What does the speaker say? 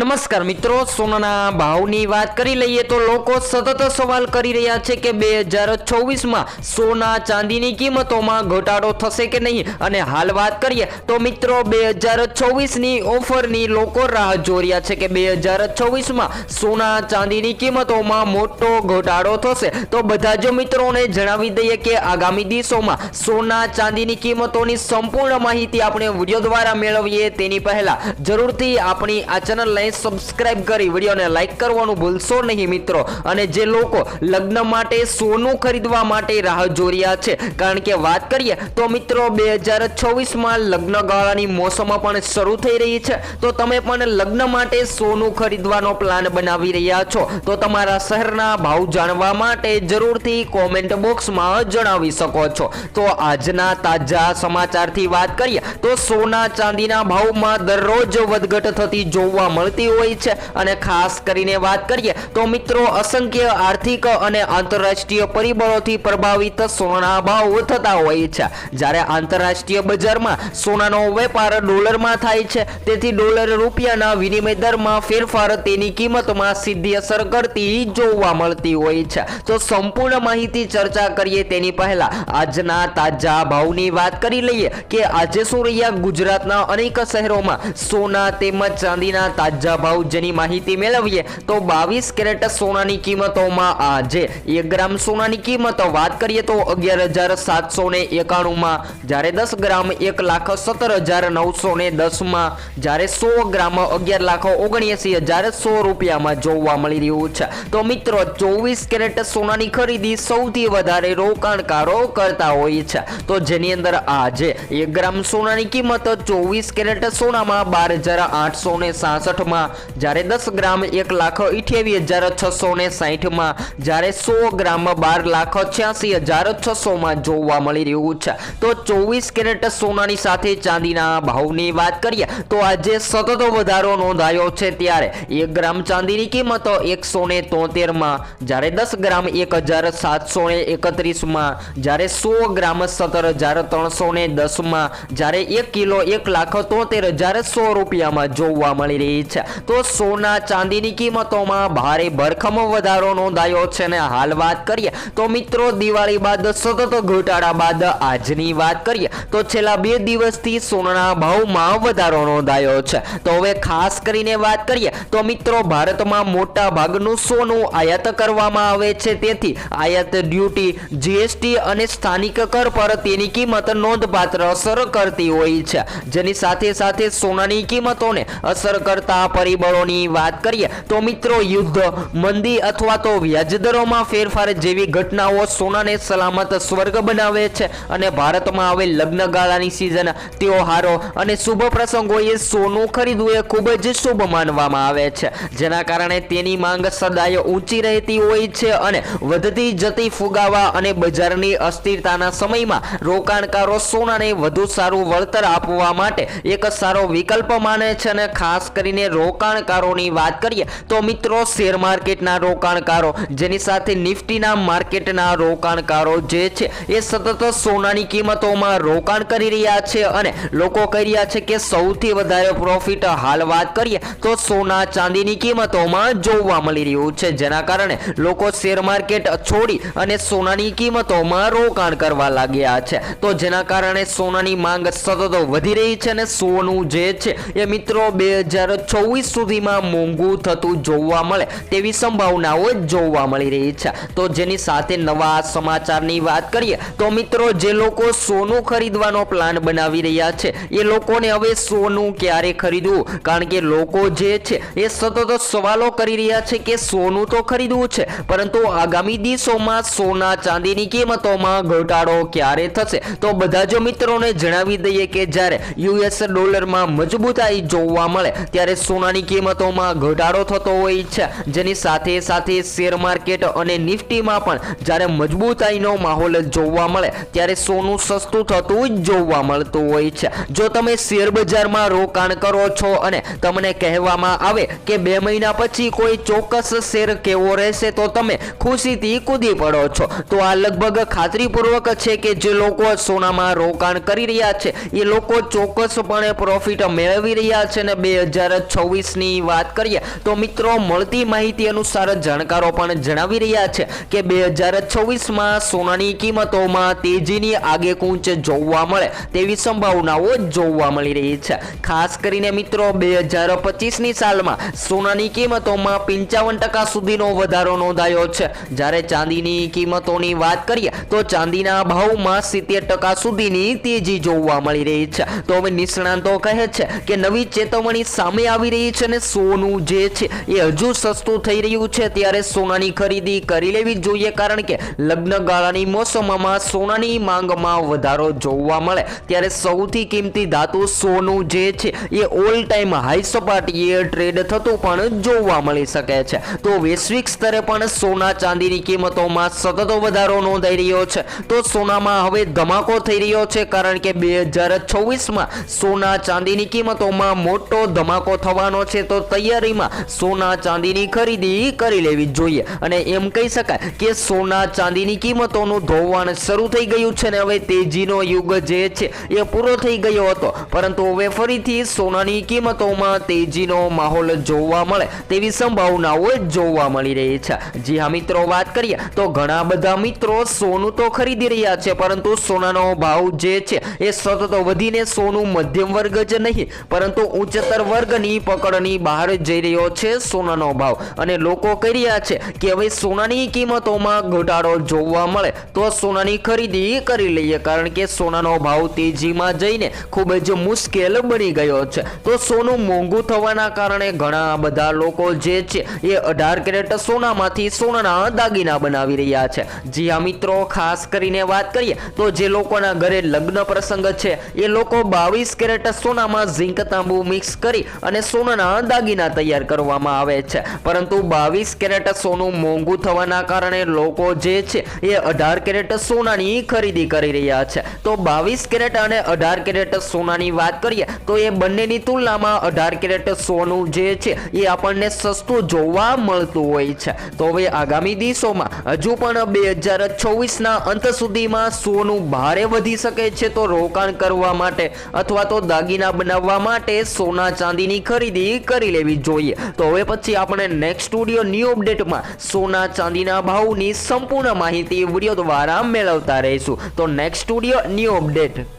નમસ્કાર મિત્રો, સોનાના ભાવની વાત કરી લઈએ તો લોકો સતત સવાલ કરી રહ્યા છે કે 2024માં સોના ચાંદીની કિંમતોમાં ઘટાડો થશે કે નહીં। અને હાલ વાત કરીએ તો મિત્રો 2024ની ઓફરની લોકો રાહ જોઈ રહ્યા છે કે 2024માં સોના ચાંદીની કિંમતોમાં મોટો ઘટાડો થશે। તો બધા જ મિત્રોને જણાવી દઈએ કે આગામી દિવસોમાં સોના ચાંદીની કિંમતોની સંપૂર્ણ માહિતી આપણે વિડીયો દ્વારા મેળવીએ તેની પહેલા જરૂરથી આપણી આ ચેનલને સબસ્ક્રાઇબ કરી વિડીયોને લાઈક કરવાનું ભૂલશો નહીં મિત્રો। અને જે લોકો લગ્ન માટે સોનું ખરીદવા માટે રાહ જોઈ રહ્યા છે, કારણ કે વાત કરીએ તો મિત્રો 2024માં લગ્ન ગાળાની મોસમ પણ શરૂ થઈ રહી છે, તો તમે પણ લગ્ન માટે સોનું ખરીદવાનો પ્લાન બનાવી રહ્યા છો તો તમારા શહેરના ભાવ જાણવા માટે જરૂરથી કોમેન્ટ બોક્સમાં જણાવી શકો છો। તો આજના તાજા સમાચારથી વાત કરીએ તો સોના ચાંદીના ભાવમાં દરરોજ વધઘટ થતી જોવા મળતી હોય છે। અને ખાસ કરીને વાત કરીએ તો મિત્રો અસંખ્ય આર્થિક અને આંતરરાષ્ટ્રીય પરિબળોથી પ્રભાવિત સોનાના ભાવ થતા હોય છે। જ્યારે આંતરરાષ્ટ્રીય બજારમાં સોનાનો વેપાર ડોલરમાં થાય છે, તેથી ડોલર રૂપિયાના વિનિમય દરમાં ફેરફાર તેની કિંમતમાં સીધી અસર કરતી જોવા મળતી હોય છે। તો સંપૂર્ણ માહિતી ચર્ચા કરીએ તેની પહેલા આજના તાજા ભાવની વાત કરી લઈએ કે આજે શું રહ્યા ગુજરાતના અનેક શહેરોમાં સોના તેમજ ચાંદીના તાજા ભાવ, જેની માહિતી મેળવીએ તો 22 કેરેટ સોનાની કિંમતોમાં આજે 1 ગ્રામ સોનાની કિંમત વાત કરીએ તો 11,791 માં, જ્યારે 10 ગ્રામ 1,17,910 માં, જ્યારે 100 ગ્રામ 11,79,100 રૂપિયામાં જોવા મળી રહ્યું છે। તો મિત્રો 24 કેરેટ સોનાની ખરીદી સૌથી વધારે રોકાણકારો કરતા હોય છે, તો જેની અંદર આજે 1 ગ્રામ સોનાની કિંમત 24 કેરેટ સોનામાં 12,866 માં, જ્યારે 10 ગ્રામ 1,28,660 માં, જ્યારે 100 ગ્રામ 12,86,600 માં જોવા મળી રહ્યું છે। તો 24 કેરેટ સોનાની સાથે ચાંદીના ભાવની વાત કરીએ તો આજે સતત વધારો નોંધાયો છે, ત્યારે 1 ગ્રામ ચાંદીની કિંમત 173 માં, જ્યારે 10 ગ્રામ 1,731 માં, જ્યારે 100 ગ્રામ 17,310 માં, જ્યારે 1 કિલો 1,73,100 રૂપિયામાં જોવા મળી રહી છે। તો સોના ચાંદીની કિંમતોમાં ભારે ભરખમ વધારો નોંધાયો છે। અને હાલ વાત કરીએ તો મિત્રો દિવાળી બાદ સતત ઘટાડા બાદ આજની વાત કરીએ તો છેલ્લા 2 દિવસથી સોનાના ભાવમાં વધારો નોંધાયો છે। તો હવે ખાસ કરીને વાત કરીએ તો મિત્રો ભારતમાં મોટા ભાગનું સોનું આયાત કરવામાં આવે છે, તેથી આયાત ડ્યુટી, જીએસટી અને સ્થાનિક કર પર તેની કિંમત નોંધપાત્ર અસર કરતી હોય છે। જેની સાથે સાથે સોનાની કિંમતોને અસર કરતા પરિબળોની વાત કરીએ તો મિત્રો યુદ્ધ, મંદી અથવા તો વ્યાજદરોમાં ફેરફાર જેવી ઘટનાઓ સોનાને સલામત સ્વર્ગ બનાવે છે। અને ભારતમાં હવે લગ્ન ગાળાની સિઝન, તહેવારો અને શુભ પ્રસંગોએ સોનું ખરીદવું એ ખૂબ જ શુભ માનવામાં આવે છે, જેના કારણે તેની માંગ સદાય ઊંચી રહેતી હોય છે। અને વધતી જતી ફુગાવા અને બજારની અસ્થિરતાના સમયમાં રોકાણકારો સોનાને વધુ સારું વળતર આપવા માટે એક સારો વિકલ્પ માને છે। અને ખાસ કરીને રોકાણકારોની વાત કરીએ તો મિત્રો શેર માર્કેટના રોકાણકારો, જેની સાથે નિફ્ટીના માર્કેટના રોકાણકારો જે છે એ સતત સોનાની કિંમતોમાં રોકાણ કરી રહ્યા છે, અને લોકો કહી રહ્યા છે કે સૌથી વધારે પ્રોફિટ હાલ વાત કરીએ તો સોના ચાંદીની કિંમતોમાં જોવા મળી રહ્યું છે, જેના કારણે લોકો શેર માર્કેટ છોડી અને સોનાની કિંમતોમાં રોકાણ કરવા લાગ્યા છે। તો જેના કારણે સોનાની માંગ સતત વધી રહી છે, અને સોનું જે છે એ મિત્રો 2024 સુધીમાં મોંઘું થતું જોવા મળે તેવી સંભાવનાઓ જોવા મળી રહી છે। તો જેની સાથે નવા સમાચારની વાત કરીએ તો મિત્રો જે લોકો સોનું ખરીદવાનો પ્લાન બનાવી રહ્યા છે એ લોકોને હવે સોનું ક્યારે ખરીદવું, કારણ કે લોકો જે છે એ સતત સવાલો કરી રહ્યા છે કે સોનું તો ખરીદવું છે, પરંતુ આગામી દિવસોમાં સોના ચાંદીની કિંમતોમાં ઘટાડો ક્યારે થશે। તો બધા જ મિત્રોને જણાવી દઈએ કે જ્યારે યુએસ ડોલરમાં મજબૂતાઈ જોવા મળે ત્યારે સોનાની કિંમતોમાં ઘટાડો થતો હોય છે, જેની સાથે સાથે શેર માર્કેટ અને નિફ્ટીમાં પણ જ્યારે મજબૂતાઈનો માહોલ જોવા મળે ત્યારે સોનું સસ્તું થતું જોવા મળતું હોય છે। જો તમે શેર બજારમાં રોકાણ કરો છો અને તમને કહેવામાં આવે કે 2 મહિના પછી કોઈ ચોક્કસ શેર કેવો રહેશે તો તમે ખુશીથી કૂદી પડો છો, તો આ લગભગ ખાતરીપૂર્વક છે કે જે લોકો સોનામાં રોકાણ કરી રહ્યા છે એ લોકો ચોક્કસપણે પ્રોફિટ મેળવી રહ્યા છે, અને 2024 2024ની વાત કરીએ તો મિત્રો મળતી માહિતી અનુસાર જાણકારો પણ જણાવી રહ્યા છે કે 2024માં સોનાની કિંમતોમાં તેજીની આગેકૂંચ જોવા મળે તેવી સંભાવનાઓ જોવા મળી રહી છે। ખાસ કરીને મિત્રો 2025ની સાલમાં સોનાની કિંમતોમાં 55% સુધીનો વધારો નોંધાયો છે, જ્યારે ચાંદીની કિંમતોની વાત કરીએ તો ચાંદીના ભાવમાં 70% સુધીની તેજી જોવા મળી રહી છે। તો હવે નિષ્ણાંતો કહે છે કે નવી ચેતવણી સામે આવી રહી છે અને સોનું જે છે એ હજુ સસ્તું થઈ રહ્યું છે, ત્યારે સોનાની ખરીદી કરી લેવી જોઈએ, કારણ કે લગ્ન ગાળાની મોસમમાં સોનાની માંગમાં વધારો જોવા મળે ત્યારે સૌથી કિંમતી ધાતુ સોનું જે છે એ ઓલ ટાઈમ હાઈ સપાટીએ ટ્રેડ થતું પણ જોવા મળી શકે છે। તો વૈશ્વિક સ્તરે પણ સોના ચાંદીની કિંમતોમાં સતત વધારો નોંધાઈ રહ્યો છે। તો સોનામાં હવે ધમાકો થઈ રહ્યો છે, કારણ કે 2024માં સોના ચાંદીની કિંમતોમાં મોટો ધમાકો થવાનો છે। તો તૈયારીમાં સોના ચાંદીની ખરીદી કરી લેવી જોઈએ અને એમ કહી શકાય કે સોના ચાંદીની કિંમતોનું ધોવાણ શરૂ થઈ ગયું છે ને હવે તેજીનો યુગ જે છે એ પૂરો થઈ ગયો હતો, પરંતુ હવે ફરીથી સોનાની કિંમતોમાં તેજીનો માહોલ જોવા મળે તેવી સંભાવનાઓ જોવા મળી રહી છે। જી હા મિત્રો, વાત કરીએ તો ઘણા બધા મિત્રો સોનું તો ખરીદી રહ્યા છે, પરંતુ સોનાનો ભાવ જે છે એ સતત વધીને સોનું મધ્યમ વર્ગ જ નહીં પરંતુ ઉચ્ચતર વર્ગની પકડની બહાર જઈ રહ્યો છે સોનાનો ભાવ, અને લોકો કહી રહ્યા છે કે હવે સોનાની કિંમતોમાં ઘટાડો જોવા મળે તો સોનાની ખરીદી કરી લઈએ, કારણ કે સોનાનો ભાવ તેજીમાં જઈને ખૂબ જ મુશ્કેલ બની ગયો છે। તો સોનું મોંઘું થવાના કારણે ઘણા બધા લોકો જે છે એ 18 કેરેટ સોનામાંથી સોનાના દાગીના બનાવી રહ્યા છે। જી હા મિત્રો, ખાસ કરીને વાત કરીએ તો જે લોકોના ઘરે લગ્ન પ્રસંગ છે એ લોકો 22 કેરેટ સોનામાં ઝીંક તાંબુ મિક્સ કરી અને સોનાના દાગીના તૈયાર કરવામાં આવે છે, પરંતુ 22 કેરેટ સોનું મોંઘું થવાના કારણે લોકો જે છે એ 18 કેરેટ સોનાની ખરીદી કરી રહ્યા છે। તો 22 કેરેટ અને 18 કેરેટ સોનાની વાત કરીએ તો એ બંનેની તુલનામાં 18 કેરેટ સોનું જે છે એ આપણને સસ્તું જોવા મળતું હોય છે। તો હવે આગામી દિવસોમાં હજુ પણ 2024ના અંત સુધીમાં સોનું ભારે વધી શકે છે, તો રોકાણ કરવા માટે અથવા તો દાગીના બનાવવા માટે સોના ચાંદીની ખરીદી કરી લેવી જોઈએ। તો હવે પછી આપણે નેક્સ્ટ સ્ટુડિયો ન્યૂ અપડેટમાં સોના ચાંદીના ભાવની સંપૂર્ણ માહિતી વિડીયો દ્વારા મેળવતા રહીશું। તો નેક્સ્ટ સ્ટુડિયો ન્યૂ અપડેટ।